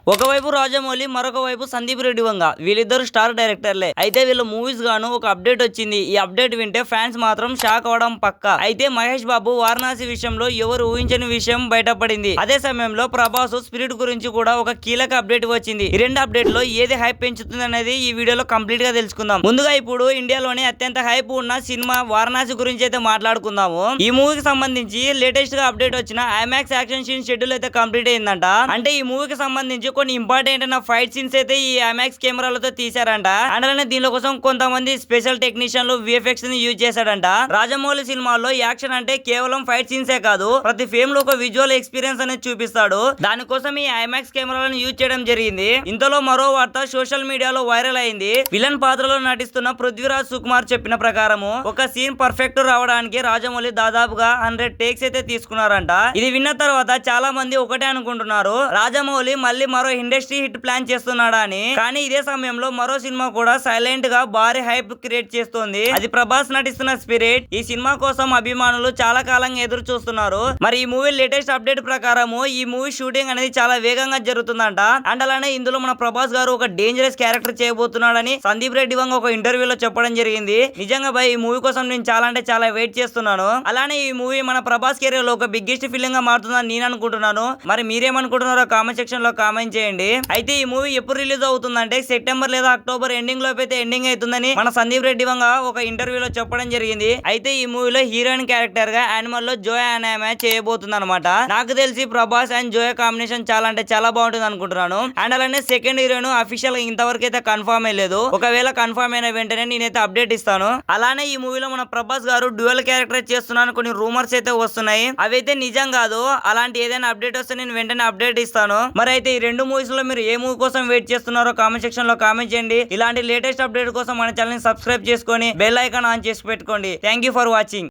ఒకవైపు రాజమౌళి, మరొక వైపు సందీప్ రెడ్డి వంగ వీళ్ళిద్దరు స్టార్ డైరెక్టర్లే. అయితే వీళ్ళ మూవీస్ గాను ఒక అప్డేట్ వచ్చింది. ఈ అప్డేట్ వింటే ఫ్యాన్స్ మాత్రం షాక్ అవడం పక్కా. అయితే మహేష్ బాబు వారణాసి విషయంలో ఎవరు ఊహించని విషయం బయటపడింది. అదే సమయంలో ప్రభాస్ స్పిరిట్ గురించి కూడా ఒక కీలక అప్డేట్ వచ్చింది. ఈ రెండు అప్డేట్ లో ఏది హైప్ పెంచుతుంది అనేది ఈ వీడియోలో కంప్లీట్ గా తెలుసుకుందాం. ముందుగా ఇప్పుడు ఇండియాలోనే అత్యంత హైప్ ఉన్న సినిమా వారణాసి గురించి అయితే మాట్లాడుకుందాము. ఈ మూవీకి సంబంధించి లేటెస్ట్ గా అప్డేట్ వచ్చిన ఐమాక్స్ యాక్షన్ సీన్ షెడ్యూల్ అయితే కంప్లీట్ అయిందంట. అంటే ఈ మూవీకి సంబంధించి కొన్ని ఇంపార్టెంట్ అయిన ఫైట్ సీన్స్ అయితే ఈ ఐమాక్స్ కెమెరాలతో తీశారంట. అండ్ అలానే దీనిలో కోసం కొంతమంది స్పెషల్ టెక్నీషియన్లు విఎఫ్ఎక్స్ ని యూజ్ చేశాడంట. రాజమౌళి సినిమాల్లో యాక్షన్ అంటే కేవలం ఫైట్ సీన్సే కాదు, ప్రతి ఫేమ్ లో ఒక విజువల్ ఎక్స్పీరియన్స్ అనేది చూపిస్తాడు. దానికోసం ఈ ఐమాక్స్ కెమెరాలను యూజ్ చేయడం జరిగింది. ఇంతలో మరో వార్త సోషల్ మీడియాలో వైరల్ అయింది. విలన్ పాత్రలో నటిస్తున్న పృథ్వీరాజ్ సుకుమార్ చెప్పిన ప్రకారము ఒక సీన్ పర్ఫెక్ట్ రావడానికి రాజమౌళి దాదాపుగా 100 టేక్స్ అయితే తీసుకున్నారంట. ఇది విన్న తర్వాత చాలా మంది ఒకటే అనుకుంటున్నారు, రాజమౌళి మళ్ళీ మరో ఇండస్ట్రీ హిట్ ప్లాన్ చేస్తున్నాడా అని. కానీ ఇదే సమయంలో మరో సినిమా కూడా సైలెంట్ గా భారీ హైప్ క్రియేట్ చేస్తోంది. అది ప్రభాస్ నటిస్తున్న స్పిరిట్. ఈ సినిమా కోసం అభిమానులు చాలా కాలంగా ఎదురు చూస్తున్నారు. మరి ఈ మూవీ లేటెస్ట్ అప్డేట్ ప్రకారము ఈ మూవీ షూటింగ్ అనేది చాలా వేగంగా జరుగుతుందంట. అండ్ అలానే ఇందులో మన ప్రభాస్ గారు ఒక డేంజరస్ క్యారెక్టర్ చేయబోతున్నాడని సందీప్ రెడ్డి వంగ ఒక ఇంటర్వ్యూలో చెప్పడం జరిగింది. నిజంగా భయ్, ఈ మూవీ కోసం నేను చాలా అంటే చాలా వెయిట్ చేస్తున్నాను. అలానే ఈ మూవీ మన ప్రభాస్ కెరీర్ లో ఒక బిగ్గెస్ట్ ఫిల్మ్ గా మారుతుందని నేను అనుకుంటున్నాను. మరి మీరేమనుకుంటున్నారో కామెంట్ సెక్షన్ లో కామెంట్ చేయండి. అయితే ఈ మూవీ ఎప్పుడు రిలీజ్ అవుతుందంటే సెప్టెంబర్ లేదా అక్టోబర్ ఎండింగ్ లోపు అయితే ఎండింగ్ అవుతుందని మన సందీప్ రెడ్డి వంగ ఒక ఇంటర్వ్యూలో చెప్పడం జరిగింది. అయితే ఈ మూవీలో హీరోయిన్ క్యారెక్టర్ గా యానిమల్ లో జోయా అనే ఆమె చేయబోతుంది అనమాట. నాకు తెలిసి ప్రభాస్ అండ్ జోయా కాంబినేషన్ చాలా అంటే చాలా బాగుంటుంది అనుకుంటున్నాను. అండ్ అలానే సెకండ్ హీరోయిన్ అఫీషియల్ గా ఇంతవరకు అయితే కన్ఫర్మ్ అయ్యలేదు. ఒకవేళ కన్ఫర్మ్ అయిన వెంటనే నేనైతే అప్డేట్ ఇస్తాను. అలానే ఈ మూవీలో మన ప్రభాస్ గారు డ్యూయల్ క్యారెక్టర్ చేస్తున్నాను కొన్ని రూమర్స్ అయితే వస్తున్నాయి. అవైతే నిజం కాదు. అలాంటి ఏదైనా అప్డేట్ వస్తే నేను వెంటనే అప్డేట్ ఇస్తాను. మరి అయితే ఈ రెండు మూవీస్ లో మీరు ఏ మూవీ కోసం వెయిట్ చేస్తున్నారో కామెంట్ సెక్షన్ లో కామెంట్ చేయండి. ఇలాంటి లేటెస్ట్ అప్డేట్ కోసం మన ఛానల్ ని సబ్స్క్రైబ్ చేసుకొని బెల్ ఐకాన్ ఆన్ చేసి పెట్టుకోండి. Thank you for watching.